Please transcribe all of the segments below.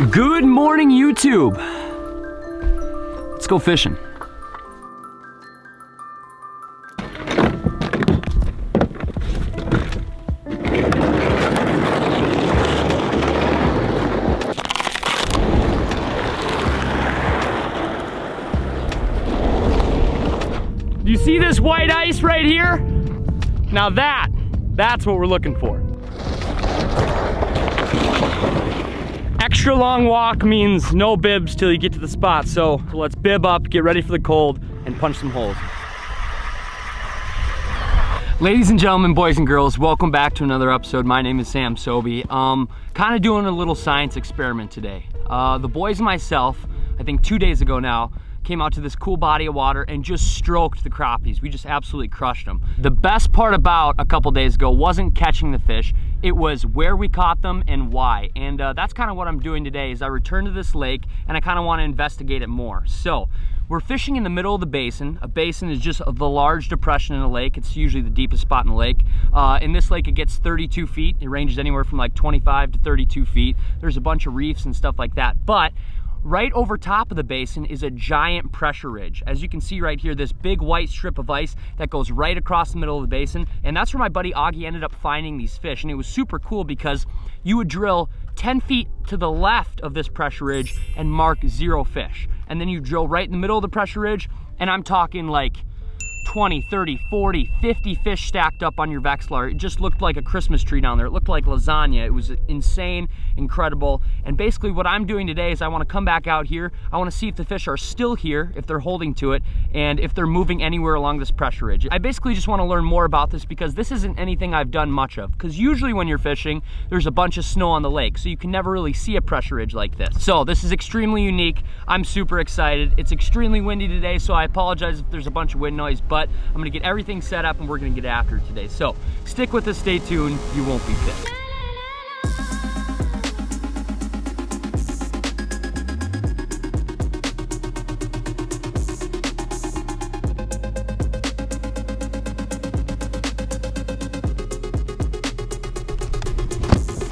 Good morning, YouTube. Let's go fishing. Do you see this white ice right here? Now that's what we're looking for. Extra long walk means no bibs till you get to the spot. So let's bib up, get ready for the cold, and punch some holes. Ladies and gentlemen, boys and girls, welcome back to another episode. My name is Sam Sobi. Kind of doing a little science experiment today. The boys and myself, I think 2 days ago now, came out to this cool body of water and just stroked the crappies. We just absolutely crushed them. The best part about a couple days ago wasn't catching the fish, it was where we caught them and why. And that's kind of what I'm doing today is I returned to this lake and I kind of want to investigate it more. So we're fishing in the middle of the basin. A basin is just the large depression in a lake. It's usually the deepest spot in the lake. In this lake, it gets 32 feet. It ranges anywhere from like 25 to 32 feet. There's a bunch of reefs and stuff like that. But right over top of the basin is a giant pressure ridge. As you can see right here, this big white strip of ice that goes right across the middle of the basin. And that's where my buddy Augie ended up finding these fish. And it was super cool because you would drill 10 feet to the left of this pressure ridge and mark 0 fish. And then you drill right in the middle of the pressure ridge, and I'm talking like 20, 30, 40, 50 fish stacked up on your Vexilar. It just looked like a Christmas tree down there. It looked like lasagna. It was insane, incredible. And basically what I'm doing today is I want to come back out here. I want to see if the fish are still here, if they're holding to it, and if they're moving anywhere along this pressure ridge. I basically just want to learn more about this because this isn't anything I've done much of. Because usually when you're fishing, there's a bunch of snow on the lake, so you can never really see a pressure ridge like this. So this is extremely unique. I'm super excited. It's extremely windy today, so I apologize if there's a bunch of wind noise, but I'm gonna get everything set up and we're gonna get after it today. So stick with us, stay tuned, you won't be pissed.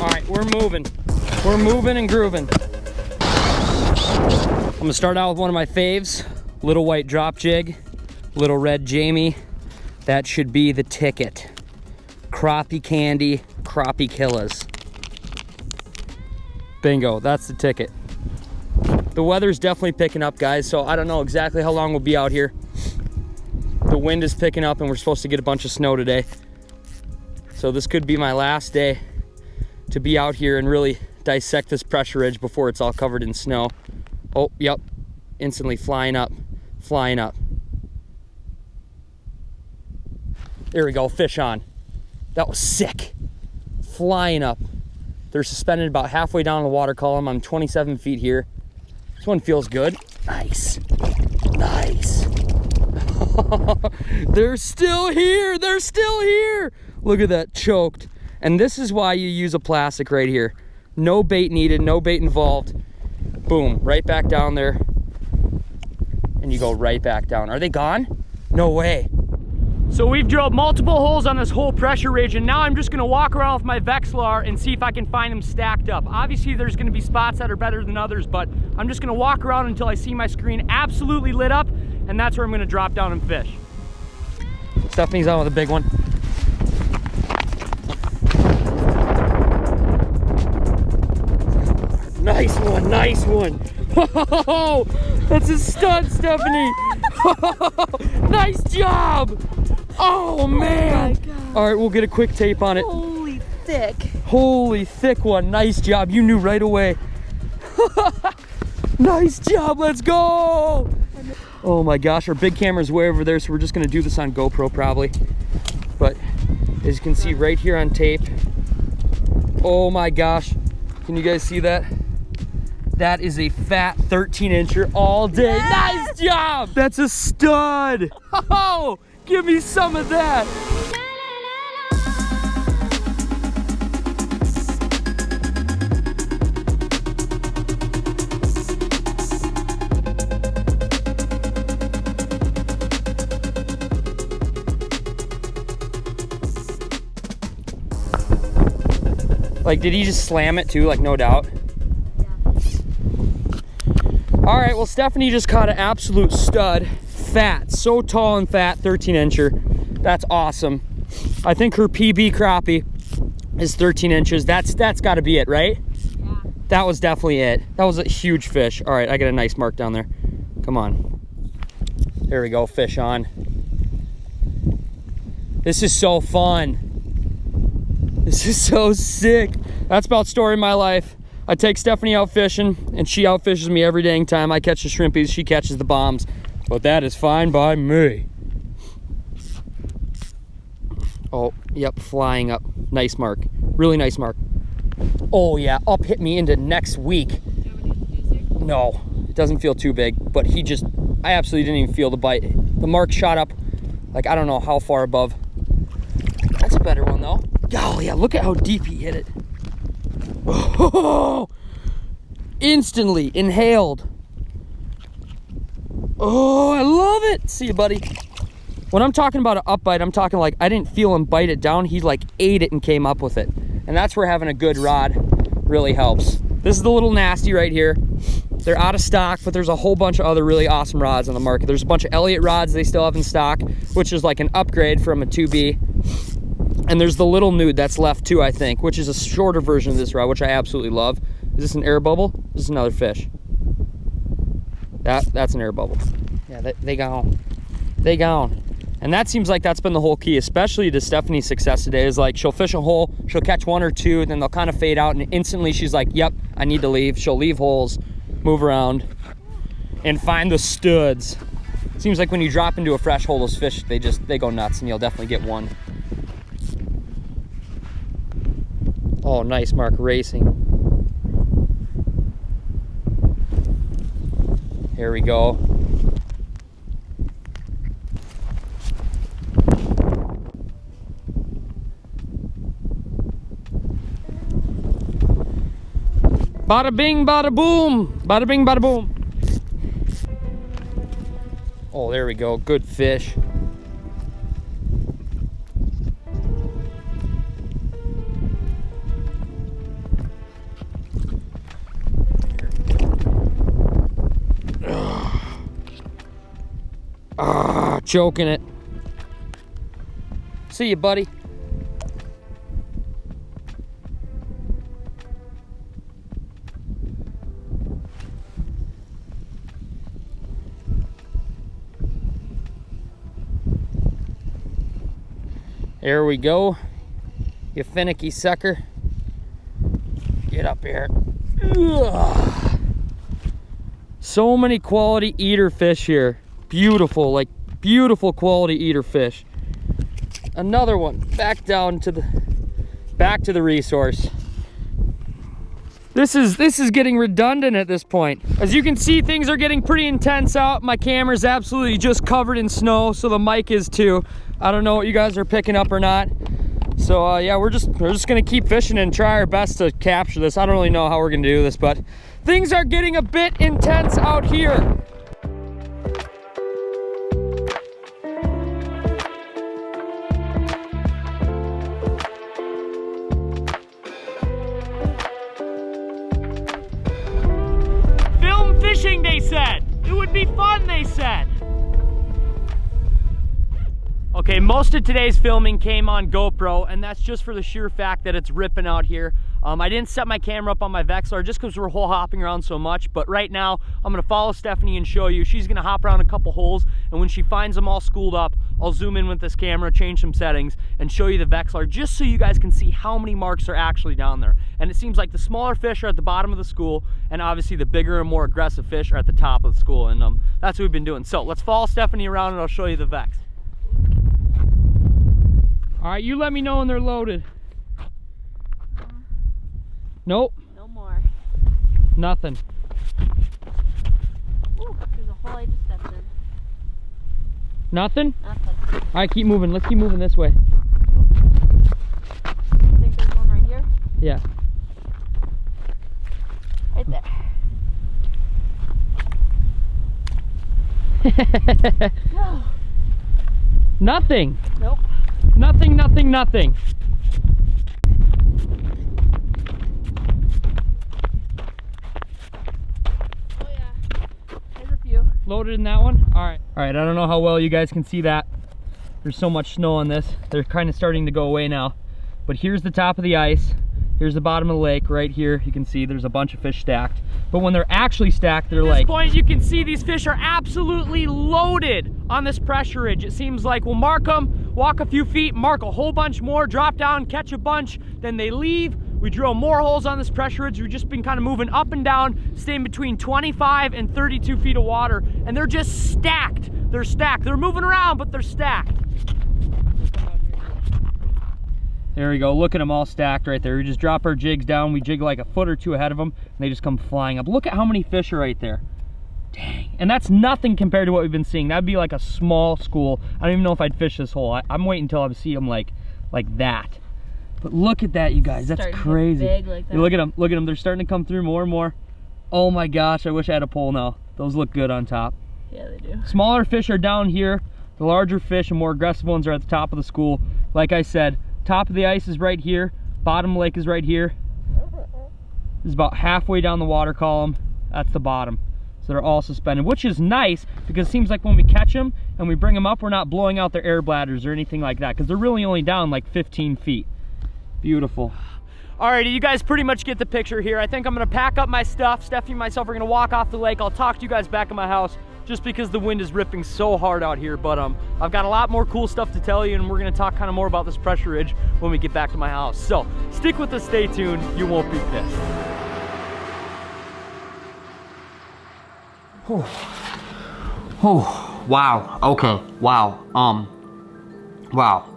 All right, we're moving. We're moving and grooving. I'm gonna start out with one of my faves, little white drop jig. Little red Jami, that should be the ticket. Crappie candy, crappie killers. Bingo, that's the ticket. The weather's definitely picking up, guys, so I don't know exactly how long we'll be out here. The wind is picking up and we're supposed to get a bunch of snow today. So this could be my last day to be out here and really dissect this pressure ridge before it's all covered in snow. Oh, yep, instantly flying up, flying up. There we go, fish on. That was sick. Flying up. They're suspended about halfway down the water column. I'm 27 feet here. This one feels good. Nice. Nice. They're still here. They're still here. Look at that, choked. And this is why you use a plastic right here. No bait needed, no bait involved. Boom, right back down there. And you go right back down. Are they gone? No way. So we've drilled multiple holes on this whole pressure ridge, and now I'm just gonna walk around with my Vexilar and see if I can find them stacked up. Obviously there's gonna be spots that are better than others, but I'm just gonna walk around until I see my screen absolutely lit up, and that's where I'm gonna drop down and fish. Stephanie's on with a big one. Nice one, nice one. Oh, that's a stud, Stephanie. Nice job. Oh man! Oh, all right, we'll get a quick tape on it. Holy thick. Holy thick one. Nice job. You knew right away. Nice job. Let's go. Oh my gosh, our big camera's way over there, so we're just gonna do this on GoPro probably. But as you can see right here on tape, oh my gosh, can you guys see that? That is a fat 13-incher all day. Yes! Nice job. That's a stud. Oh, give me some of that. Like, did he just slam it too? Like, no doubt. Yeah. All right, well, Stephanie just caught an absolute stud. Fat, so tall and fat, 13 incher. That's awesome. I think her PB Crappie is 13 inches. That's got to be it, right? Yeah. That was definitely it. That was a huge fish. All right, I got a nice mark down there. Come on. There we go, fish on. This is so fun. This is so sick. That's about story of my life. I take Stephanie out fishing, and she outfishes me every dang time. I catch the shrimpies, she catches the bombs. But that is fine by me. Oh, yep, flying up. Nice mark. Really nice mark. Oh yeah, up hit me into next week. No, it doesn't feel too big, but he just, I absolutely didn't even feel the bite. The mark shot up, like I don't know how far above. That's a better one though. Oh yeah, look at how deep he hit it. Oh, instantly inhaled. Oh, I love it. See you, buddy. When I'm talking about an up bite, I'm talking like I didn't feel him bite it down. He like ate it and came up with it. And that's where having a good rod really helps. This is the Lil Nasty right here. They're out of stock, but there's a whole bunch of other really awesome rods on the market. There's a bunch of Elliott rods they still have in stock, which is like an upgrade from a 2B. And there's the little nude that's left too, I think, which is a shorter version of this rod, which I absolutely love. Is this an air bubble? This is another fish. That's an air bubble. Yeah, they gone. They gone. And that seems like that's been the whole key, especially to Stephanie's success today, is like she'll fish a hole, she'll catch one or two, then they'll kind of fade out, and instantly she's like, yep, I need to leave. She'll leave holes, move around, and find the studs. Seems like when you drop into a fresh hole, those fish, they go nuts, and you'll definitely get one. Oh, nice mark, racing. Here we go. Bada bing, bada boom. Bada bing, bada boom. Oh, there we go. Good fish. Ah, choking it. See you, buddy. There we go. You finicky sucker. Get up here. Ugh. So many quality eater fish here. Beautiful, like beautiful quality eater fish. Another one back down to the resource. This is getting redundant at this point. As you can see, things are getting pretty intense out. My camera's absolutely just covered in snow, so the mic is too. I don't know what you guys are picking up or not. So yeah, we're just gonna keep fishing and try our best to capture this. I don't really know how we're gonna do this, but things are getting a bit intense out here. Film fishing, they said. It would be fun, they said. Okay, most of today's filming came on GoPro, and that's just for the sheer fact that it's ripping out here. I didn't set my camera up on my Vexilar just because we're hole hopping around so much, but right now I'm gonna follow Stephanie and show you. She's gonna hop around a couple holes, and when she finds them all schooled up, I'll zoom in with this camera, change some settings, and show you the Vexilar just so you guys can see how many marks are actually down there. And it seems like the smaller fish are at the bottom of the school, and obviously the bigger and more aggressive fish are at the top of the school, and that's what we've been doing. So let's follow Stephanie around and I'll show you the Vex. All right, you let me know when they're loaded. Nope. No more. Nothing. Ooh, there's a hole I just stepped in. Nothing? Nothing. All right, keep moving. Let's keep moving this way. I think there's one right here. Yeah. Right there. No. Nothing. Nope. Nothing, nothing, nothing. Oh yeah. Loaded in that one? All right, I don't know how well you guys can see that. There's so much snow on this. They're kind of starting to go away now. But here's the top of the ice. Here's the bottom of the lake right here. You can see there's a bunch of fish stacked. But when they're actually stacked, they're like... At this point, you can see these fish are absolutely loaded on this pressure ridge. It seems like we'll mark them, walk a few feet, mark a whole bunch more, drop down, catch a bunch, then they leave. We drill more holes on this pressure ridge. We've just been kind of moving up and down, staying between 25 and 32 feet of water, and they're just stacked. They're stacked. They're moving around, but they're stacked. There we go. Look at them all stacked right there. We just drop our jigs down. We jig like a foot or two ahead of them, and they just come flying up. Look at how many fish are right there. Dang. And that's nothing compared to what we've been seeing. That'd be like a small school. I don't even know if I'd fish this hole. I'm waiting until I see them like that. But look at that, you guys. That's crazy. Big like that. Look at them. Look at them. They're starting to come through more and more. Oh my gosh, I wish I had a pole now. Those look good on top. Yeah, they do. Smaller fish are down here. The larger fish and more aggressive ones are at the top of the school. Like I said, top of the ice is right here. Bottom lake is right here. This is about halfway down the water column. That's the bottom. So they're all suspended, which is nice because it seems like when we catch them and we bring them up, we're not blowing out their air bladders or anything like that because they're really only down like 15 feet. Beautiful. Alrighty, you guys pretty much get the picture here. I think I'm gonna pack up my stuff. Steffi and myself are gonna walk off the lake. I'll talk to you guys back at my house just because the wind is ripping so hard out here. But I've got a lot more cool stuff to tell you, and we're gonna talk kind of more about this pressure ridge when we get back to my house. So stick with us, stay tuned. You won't be pissed. Oh, wow. Okay, wow. Wow.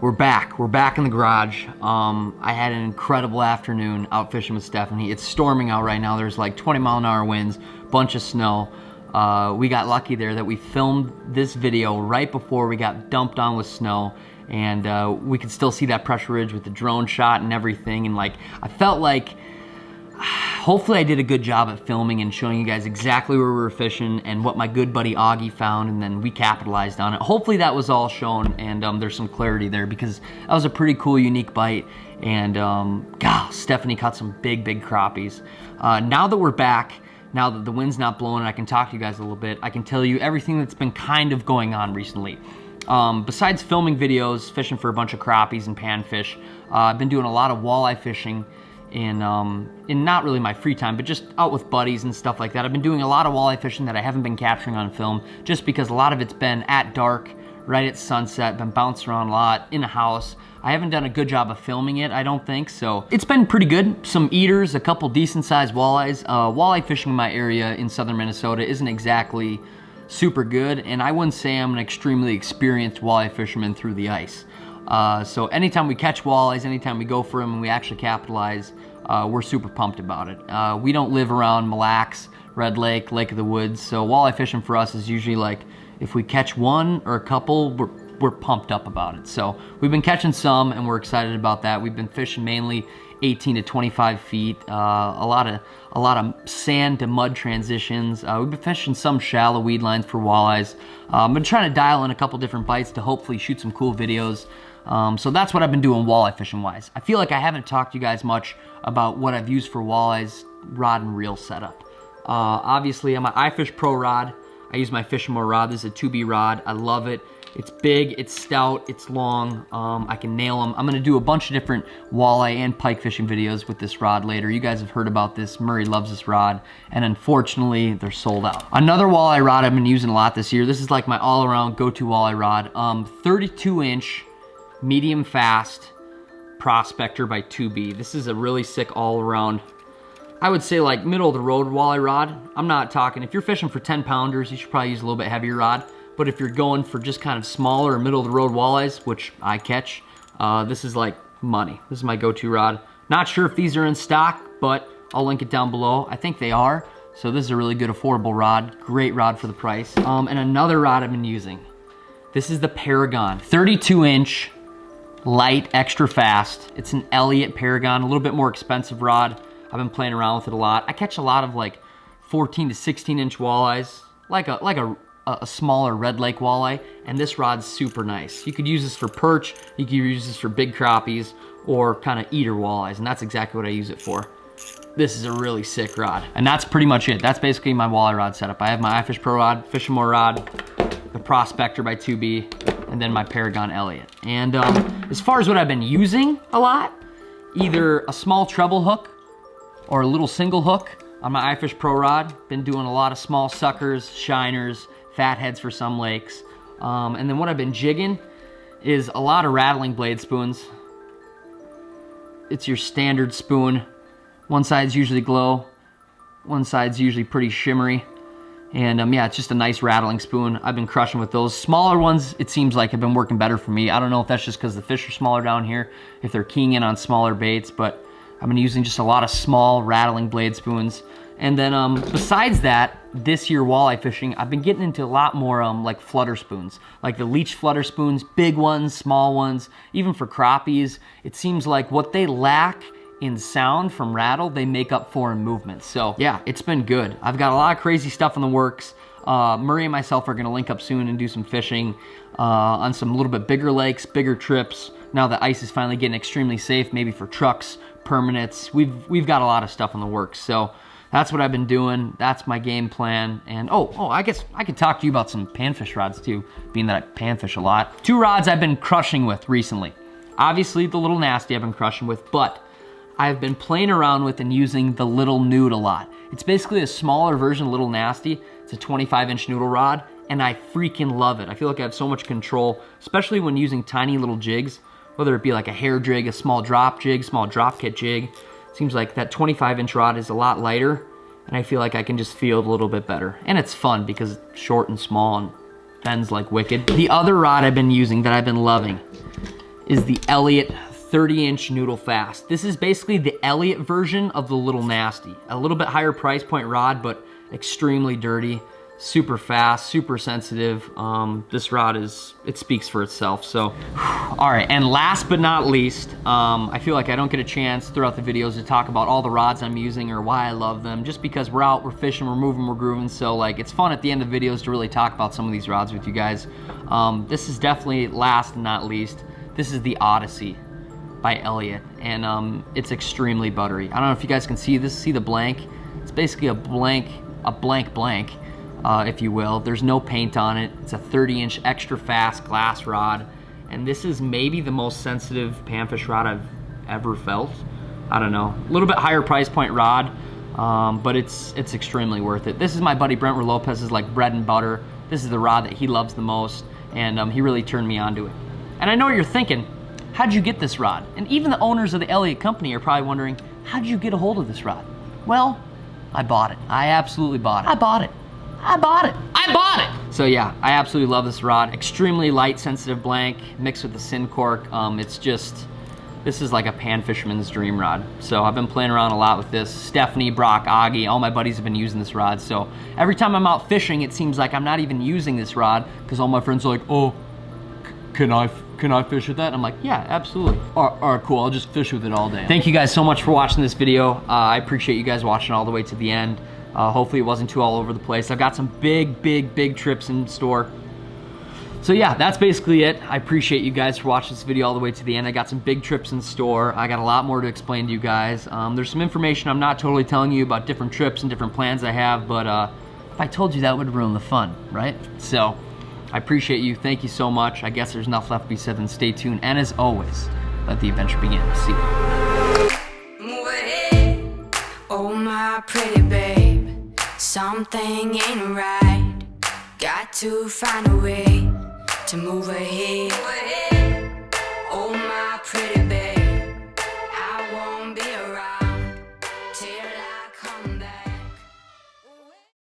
We're back in the garage. I had an incredible afternoon out fishing with Stephanie. It's storming out right now. There's like 20-mile-an-hour winds, bunch of snow. We got lucky there that we filmed this video right before we got dumped on with snow, and we could still see that pressure ridge with the drone shot and everything. And like, I felt like hopefully I did a good job at filming and showing you guys exactly where we were fishing and what my good buddy Augie found, and then we capitalized on it. Hopefully that was all shown, and there's some clarity there because that was a pretty cool, unique bite. And God, Stephanie caught some big crappies. Now that we're back, now that the wind's not blowing and I can talk to you guys a little bit, I can tell you everything that's been kind of going on recently. Besides filming videos, fishing for a bunch of crappies and panfish, I've been doing a lot of walleye fishing in not really my free time, but just out with buddies and stuff like that. I've been doing a lot of walleye fishing that I haven't been capturing on film just because a lot of it's been at dark, right at sunset, been bouncing around a lot in a house. I haven't done a good job of filming it, I don't think, so it's been pretty good. Some eaters, a couple decent sized walleyes. Walleye fishing in my area in southern Minnesota isn't exactly super good, and I wouldn't say I'm an extremely experienced walleye fisherman through the ice. So anytime we catch walleyes, anytime we go for them and we actually capitalize, we're super pumped about it. We don't live around Mille Lacs, Red Lake, Lake of the Woods, so walleye fishing for us is usually like, if we catch one or a couple, we're pumped up about it. So we've been catching some and we're excited about that. We've been fishing mainly 18 to 25 feet, a lot of sand to mud transitions. We've been fishing some shallow weed lines for walleyes. I've been trying to dial in a couple different bites to hopefully shoot some cool videos. So that's what I've been doing walleye fishing wise. I feel like I haven't talked to you guys much about what I've used for walleyes rod and reel setup. Obviously on my iFish Pro rod, I use my FishNMore rod. This is a 2B rod. I love it. It's big, it's stout, it's long. I can nail them. I'm gonna do a bunch of different walleye and pike fishing videos with this rod later. You guys have heard about this. Murray loves this rod, and unfortunately, they're sold out. Another walleye rod I've been using a lot this year. This is like my all-around go-to walleye rod. 32-inch, medium fast, Prospector by 2B. This is a really sick all-around, I would say like middle of the road walleye rod. I'm not talking, if you're fishing for 10 pounders, you should probably use a little bit heavier rod. But if you're going for just kind of smaller or middle of the road walleyes, which I catch, this is like money. This is my go-to rod. Not sure if these are in stock, but I'll link it down below. I think they are. So this is a really good affordable rod. Great rod for the price. And another rod I've been using. This is the Paragon. 32-inch, light, extra fast. It's an Elliott Paragon, a little bit more expensive rod. I've been playing around with it a lot. I catch a lot of like 14 to 16-inch walleyes, like a smaller Red Lake walleye, and this rod's super nice. You could use this for perch, you could use this for big crappies, or kind of eater walleyes, and that's exactly what I use it for. this is a really sick rod. And that's pretty much it. That's basically my walleye rod setup. I have my iFish Pro rod, FishNMore rod, the Prospector by 2B, and then my Paragon Elliott. And as far as what I've been using a lot, either a small treble hook or a little single hook on my iFish Pro rod. Been doing a lot of small suckers, shiners, fatheads for some lakes. And then what I've been jigging is a lot of rattling blade spoons. It's your standard spoon. One side's usually glow, one side's usually pretty shimmery. And yeah, it's just a nice rattling spoon. I've been crushing with those. Smaller ones, it seems like have been working better for me. I don't know if that's just because the fish are smaller down here, if they're keying in on smaller baits, but I've been using just a lot of small rattling blade spoons. And then besides that, this year walleye fishing, I've been getting into a lot more like flutter spoons, like the leech flutter spoons, big ones, small ones, even for crappies. It seems like what they lack in sound from rattle, they make up for in movement. So yeah, it's been good. I've got a lot of crazy stuff in the works. Murray and myself are gonna link up soon and do some fishing on some little bit bigger lakes, bigger trips. Now that ice is finally getting extremely safe, maybe for trucks, permanents. We've got a lot of stuff in the works. So that's what I've been doing. That's my game plan. And oh, I guess I could talk to you about some panfish rods too, being that I panfish a lot. 2 rods I've been crushing with recently. Obviously the Lil Nasty I've been crushing with, but I've been playing around with and using the Little Nude a lot. It's basically a smaller version of Lil Nasty. It's a 25-inch noodle rod, and I freaking love it. I feel like I have so much control, especially when using tiny little jigs, whether it be like a hair jig, a small drop jig, small drop kit jig. Seems like that 25-inch rod is a lot lighter, and I feel like I can just field a little bit better. And it's fun because it's short and small and bends like wicked. The other rod I've been using that I've been loving is the Elliott 30-inch noodle fast. This is basically the Elliott version of the Little Nasty. A little bit higher price point rod, but extremely dirty, super fast, super sensitive. This rod it speaks for itself. So, all right, and last but not least, I feel like I don't get a chance throughout the videos to talk about all the rods I'm using or why I love them, just because we're out, we're fishing, we're moving, we're grooving. So like, it's fun at the end of the videos to really talk about some of these rods with you guys. This is definitely last and not least. This is the Odyssey by Elliott, and it's extremely buttery. I don't know if you guys can see this, see the blank? It's basically a blank, if you will. There's no paint on it. It's a 30-inch extra fast glass rod, and this is maybe the most sensitive panfish rod I've ever felt. I don't know, a little bit higher price point rod, but it's extremely worth it. This is my buddy Brentwood Lopez's like bread and butter. This is the rod that he loves the most, and he really turned me onto it. And I know what you're thinking, how'd you get this rod? And even the owners of the Elliott company are probably wondering, how'd you get a hold of this rod? Well, I bought it. I absolutely bought it. I bought it. I bought it. I bought it. So yeah, I absolutely love this rod. Extremely light, sensitive blank, mixed with the Sin Cork. This is like a pan fisherman's dream rod. So I've been playing around a lot with this. Stephanie, Brok, Augie, all my buddies have been using this rod. So every time I'm out fishing, it seems like I'm not even using this rod because all my friends are like, oh, can I fish with that? And I'm like, yeah, absolutely. All right, cool, I'll just fish with it all day. Thank you guys so much for watching this video. I appreciate you guys watching all the way to the end. Hopefully it wasn't too all over the place. I've got some big trips in store. So yeah, that's basically it. I appreciate you guys for watching this video all the way to the end. I got some big trips in store. I got a lot more to explain to you guys. There's some information I'm not totally telling you about different trips and different plans I have, but if I told you, that would ruin the fun, right? So I appreciate you. Thank you so much. I guess there's enough left to be said, then stay tuned. And as always, let the adventure begin. See you. Move ahead, oh my pretty babe. Something ain't right. Got to find a way to move ahead.